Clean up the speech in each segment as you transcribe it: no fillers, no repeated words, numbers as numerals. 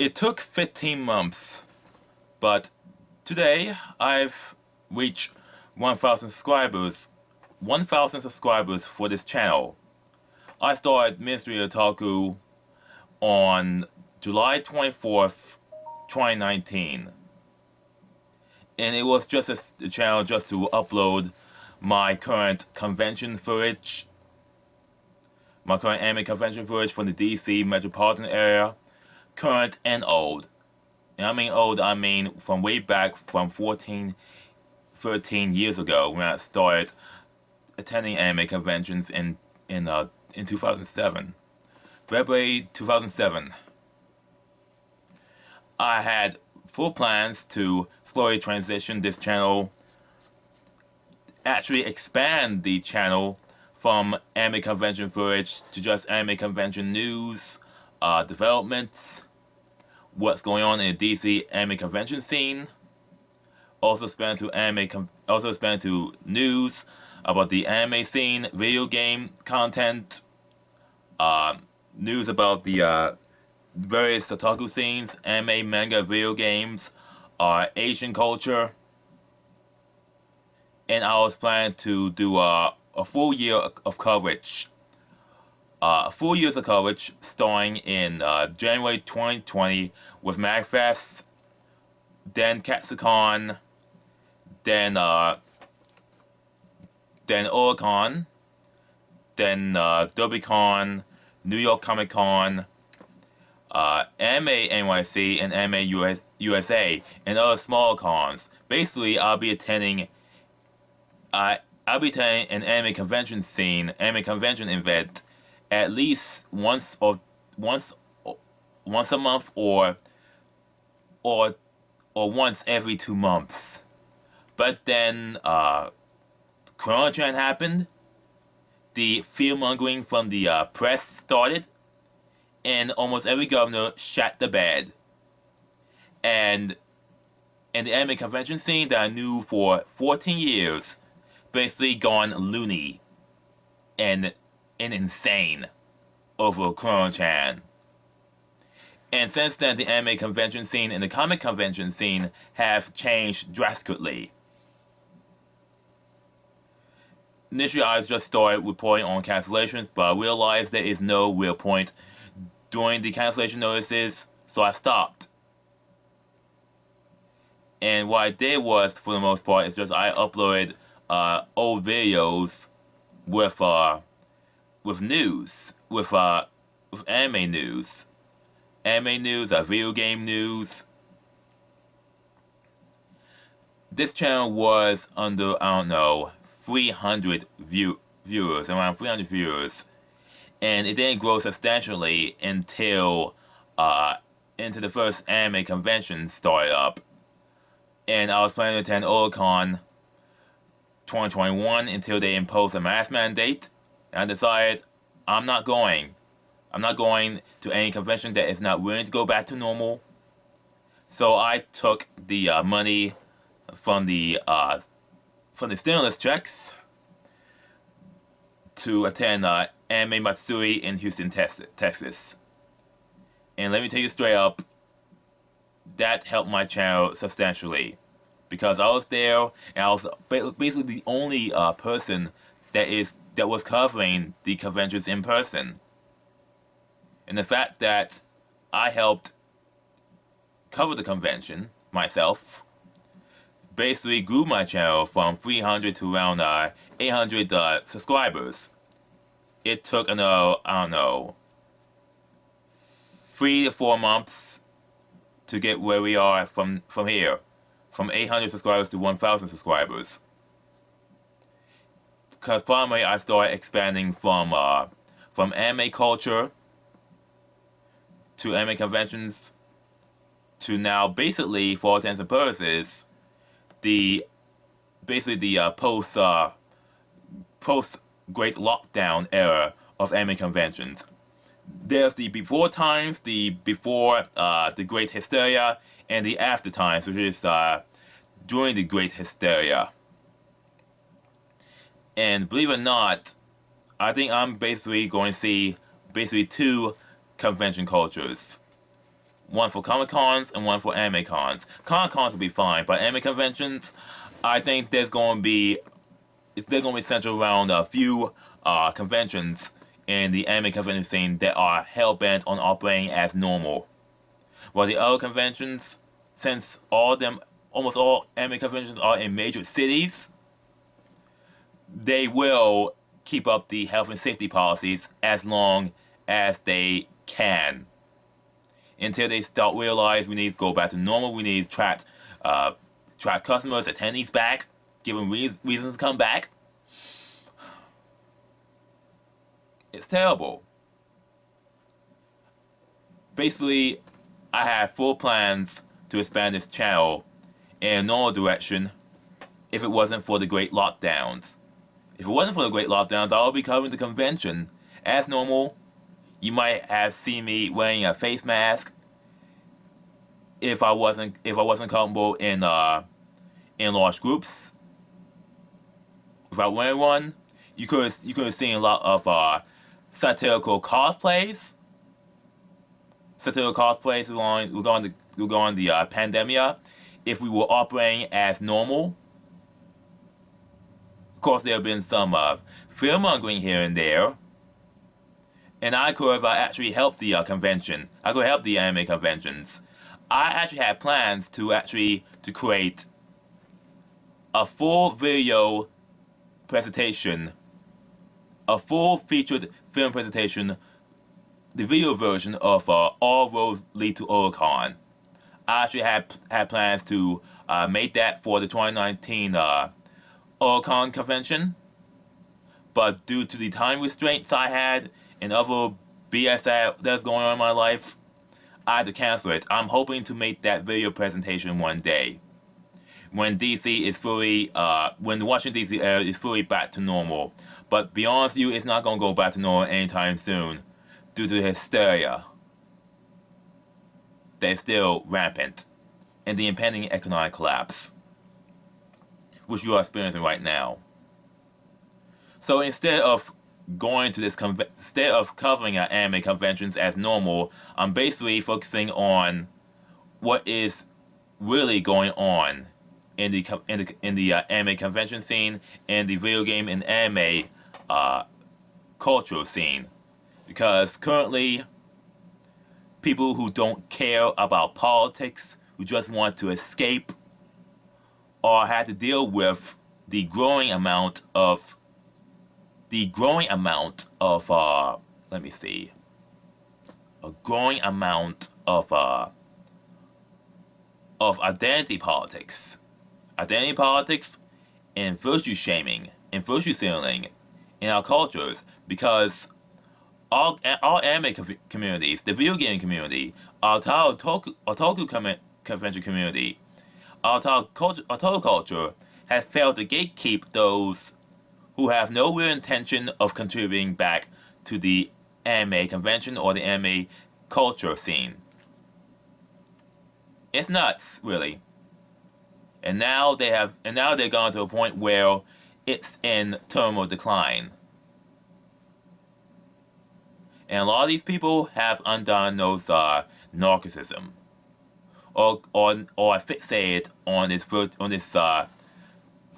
It took 15 months, but today I've reached 1,000 subscribers. 1,000 subscribers for this channel. I started Ministry Otaku on July 24th, 2019. And it was just a channel just to upload my current convention footage. My current anime convention footage from the DC metropolitan area. Current and old. And I mean old, I mean from way back from 13 years ago when I started attending anime conventions in 2007. February 2007. I had full plans to slowly transition this channel, actually expand the channel from anime convention footage to just anime convention news, developments, what's going on in the DC anime convention scene. Also expand to news about the anime scene, video game content, news about the various otaku scenes, anime, manga, video games, Asian culture. And I was planning to do a full year of coverage. Full years of coverage starting in January 2020 with MagFest, then Colossalcon, then Otakon, then Con, New York Comic Con, Anime NYC and Anime USA, and other small cons. Basically, I'll be attending an anime convention event at least once a month or once every 2 months. But then Corona happened, the fear-mongering from the press started, and almost every governor shat the bed. And the anime convention scene that I knew for 14 years basically gone loony and insane over Corona-chan. And since then, the anime convention scene and the comic convention scene have changed drastically. Initially, I just started reporting on cancellations, but I realized there is no real point doing the cancellation notices, so I stopped. And what I did was, for the most part, is just I uploaded old videos with news, with anime news, video game news. This channel was under, I don't know, 300 viewers, around 300 viewers, and it didn't grow substantially until into the first anime convention started up. And I was planning to attend Otakon 2021 until they imposed a mask mandate. And I decided I'm not going. I'm not going to any convention that is not willing to go back to normal. So I took the money from the stimulus checks to attend Anime Matsuri in Houston, Texas. And let me tell you straight up, that helped my channel substantially. Because I was there, and I was basically the only person that was covering the conventions in person. And the fact that I helped cover the convention myself basically grew my channel from 300 to around 800 subscribers. It took another, I don't know, 3 to 4 months to get where we are from here. From 800 subscribers to 1,000 subscribers. Because primarily I started expanding from anime culture to anime conventions to now basically, for all intents and purposes, the post Great Lockdown era of anime conventions. There's the before times, the before the Great Hysteria, and the after times, which is during the Great Hysteria. And believe it or not, I think I'm basically going to see 2 convention cultures. one for Comic Cons and one for Anime Cons. Comic Cons will be fine, but anime conventions, I think they're going to be centered around a few conventions in the anime convention scene that are hell bent on operating as normal. While the other conventions, since almost all anime conventions are in major cities, they will keep up the health and safety policies as long as they can. Until they start realize we need to go back to normal, we need to track customers, attendees back, give them reasons to come back. It's terrible. Basically, I have full plans to expand this channel in a normal direction if it wasn't for the great lockdowns. If it wasn't for the great lockdowns, I would be covering the convention as normal. You might have seen me wearing a face mask if I wasn't comfortable in large groups. Without wearing one, you could have seen a lot of satirical cosplays. Satirical cosplays regarding the pandemia. If we were operating as normal, of course there have been some fear mongering here and there, and I could have actually helped the convention. I could help the anime conventions. I actually had plans to create a full video presentation, a full featured film presentation, the video version of All Roads Lead to Otakon. I actually had plans to make that for the 2019 Otakon convention, but due to the time restraints I had and other BS that's going on in my life, I had to cancel it. I'm hoping to make that video presentation one day, when DC is fully, when the Washington DC area is fully back to normal. But to be honest with you, it's not going to go back to normal anytime soon, due to the hysteria that is still rampant, and the impending economic collapse, which you are experiencing right now. So instead of instead of covering our anime conventions as normal, I'm basically focusing on what is really going on in the anime convention scene and the video game and anime cultural scene, because currently people who don't care about politics, who just want to escape, or have to deal with the growing amount of let me see, a growing amount of identity politics and virtue shaming and virtue signaling in our cultures, because all anime communities, the video game community, our Otaku convention community, our Otaku culture has failed to gatekeep those who have no real intention of contributing back to the anime convention or the anime culture scene. It's nuts, really. And now they've gone to a point where it's in terminal decline. And a lot of these people have undiagnosed narcissism, or fixated on this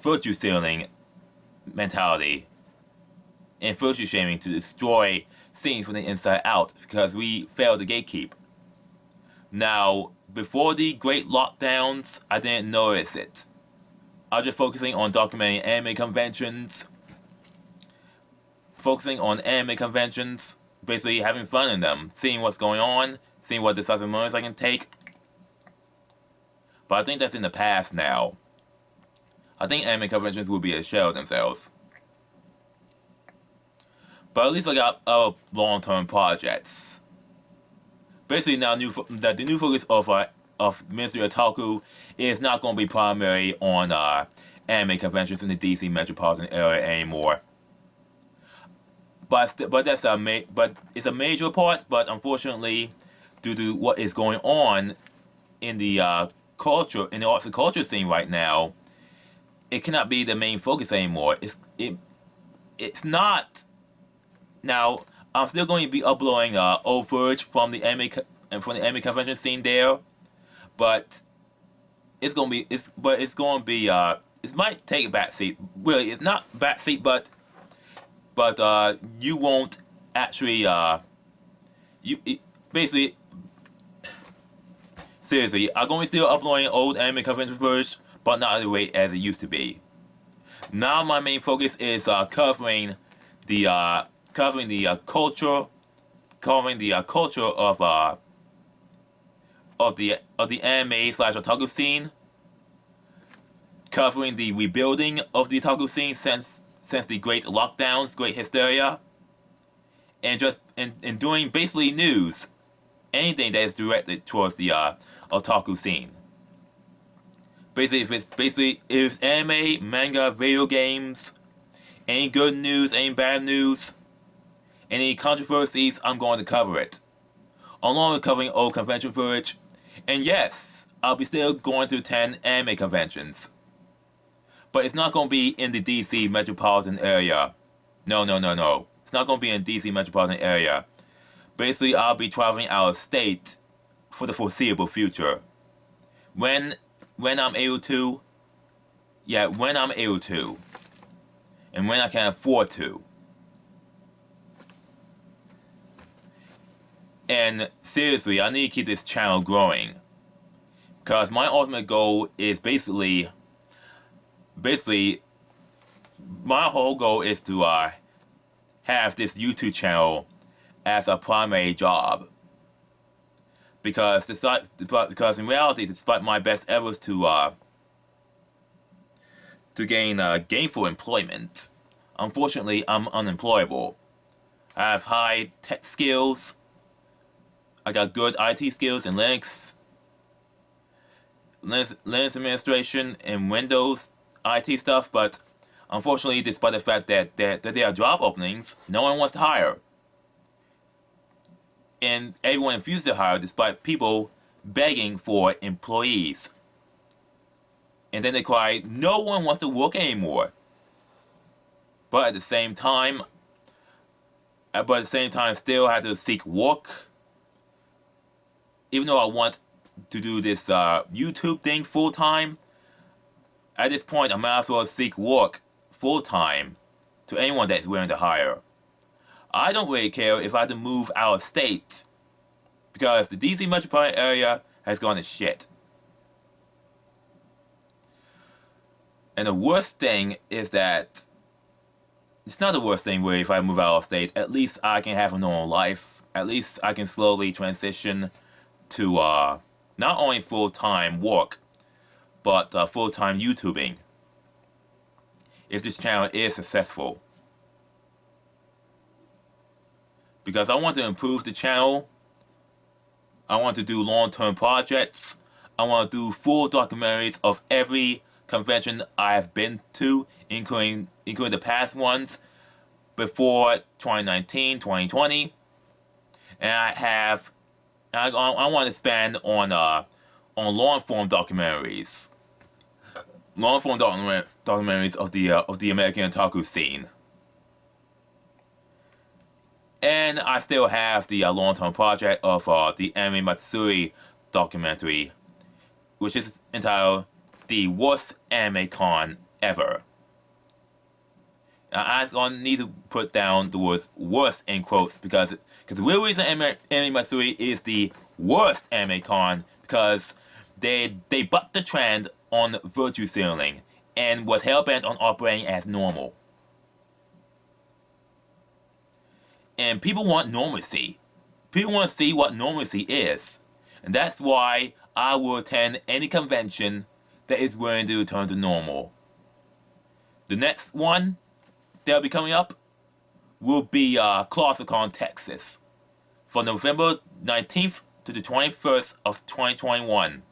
virtue stealing mentality and virtue shaming to destroy scenes from the inside out, because we failed to gatekeep. Now, before the great lockdowns, I didn't notice it. I was just focusing on documenting anime conventions, basically having fun in them, seeing what's going on, seeing what decisive moments I can take. But I think that's in the past now. I think anime conventions will be a shell of themselves. But at least I got other long-term projects. Basically now, the new focus of Ministry of Otaku is not going to be primary on anime conventions in the DC metropolitan area anymore. But it's a major part. But unfortunately, due to what is going on in the arts and culture scene right now, it cannot be the main focus anymore. It's not. Now, I'm still going to be uploading old footage from the anime from the anime convention scene there, but it's gonna be it might take a back seat. Really, it's not back seat, but you won't actually basically seriously, I'm going to still uploading old anime convention footage, but not the way as it used to be. Now my main focus is covering the culture, of the anime slash otaku scene, covering the rebuilding of the otaku scene since the great lockdowns, great hysteria, and just and doing basically news, anything that is directed towards the otaku scene. Basically, if it's anime, manga, video games, any good news, any bad news, any controversies, I'm going to cover it, along with covering old convention footage. And yes, I'll be still going to attend anime conventions, but it's not going to be in the DC metropolitan area. No. It's not going to be in DC metropolitan area. Basically, I'll be traveling out of state for the foreseeable future. When I'm able to, when I'm able to, and when I can afford to. And seriously, I need to keep this channel growing, because my ultimate goal is basically my whole goal is to have this YouTube channel as a primary job. Because in reality, despite my best efforts to gain gainful employment, unfortunately, I'm unemployable. I have high tech skills. I got good IT skills in Linux administration and Windows IT stuff, but unfortunately, despite the fact that there are job openings, no one wants to hire. And everyone refused to hire despite people begging for employees. And then they cry, no one wants to work anymore. But at the same time, still have to seek work. Even though I want to do this YouTube thing full time, at this point I might as well seek work full time to anyone that's willing to hire. I don't really care if I have to move out of state, because the DC metropolitan area has gone to shit. And the worst thing is that it's not the worst thing really if I move out of state. At least I can have a normal life. At least I can slowly transition to not only full-time work, but full-time YouTubing, if this channel is successful. Because I want to improve the channel. I want to do long-term projects. I want to do full documentaries of every convention I have been to, including the past ones before 2019, 2020. And I want to spend on long-form documentaries. Long-form documentaries of the American otaku scene. And I still have the long-term project of the Anime Matsuri documentary, which is entitled "The Worst Anime Con Ever." Now, I'm going to need to put down the word "worst" in quotes, because the real reason Anime Matsuri is the worst anime con, because they bucked the trend on virtue signaling and was hell-bent on operating as normal. And people want normalcy. People want to see what normalcy is. And that's why I will attend any convention that is willing to return to normal. The next one that'll be coming up will be Colossalcon Texas, from November 19th to the 21st of 2021.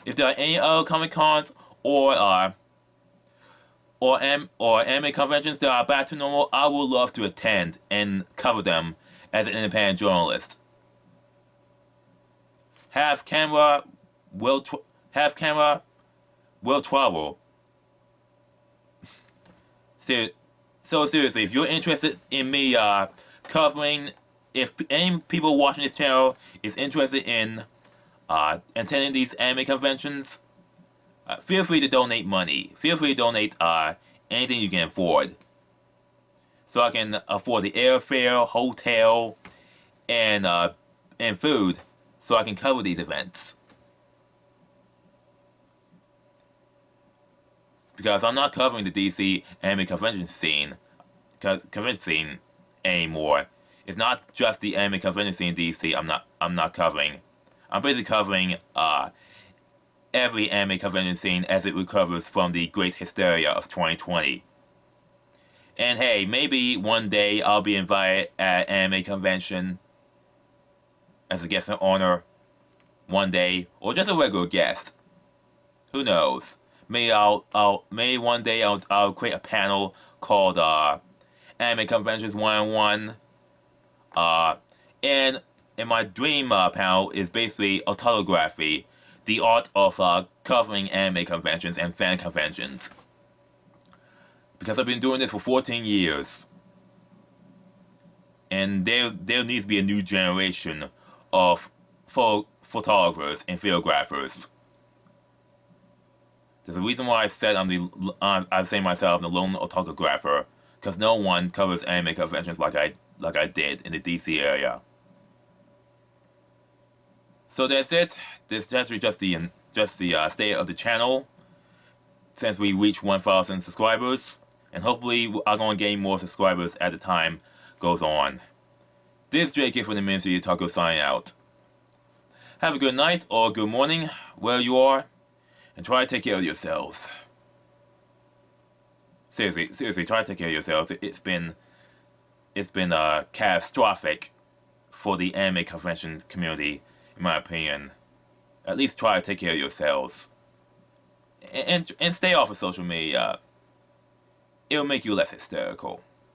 If there are any other Comic Cons or anime conventions that are back to normal, I would love to attend and cover them as an independent journalist. Have camera, will travel. So seriously, if you're interested in me covering if any people watching this channel is interested in attending these anime conventions, feel free to donate money. Feel free to donate anything you can afford, so I can afford the airfare, hotel, and food, so I can cover these events. Because I'm not covering the DC anime convention scene anymore. It's not just the anime convention scene in DC. I'm not covering. I'm basically covering every anime convention scene as it recovers from the great hysteria of 2020. And hey, maybe one day I'll be invited at an anime convention as a guest of honor. One day, or just a regular guest. Who knows? Maybe maybe one day I'll create a panel called Anime Conventions 101. And my dream panel is basically autography, the art of covering anime conventions and fan conventions. Because I've been doing this for 14 years. And there needs to be a new generation of photographers and videographers. There's a reason why I said I say myself the lone autographer, because no one covers anime conventions like I did in the DC area. So that's it. This is actually just the state of the channel since we reached 1,000 subscribers, and hopefully I'm gonna gain more subscribers as the time goes on. This is JK from the Ministry of Otaku signing out. Have a good night or good morning where you are, and try to take care of yourselves. Seriously, try to take care of yourselves. It's been catastrophic for the anime convention community, in my opinion. At least try to take care of yourselves. And stay off of social media. It'll make you less hysterical.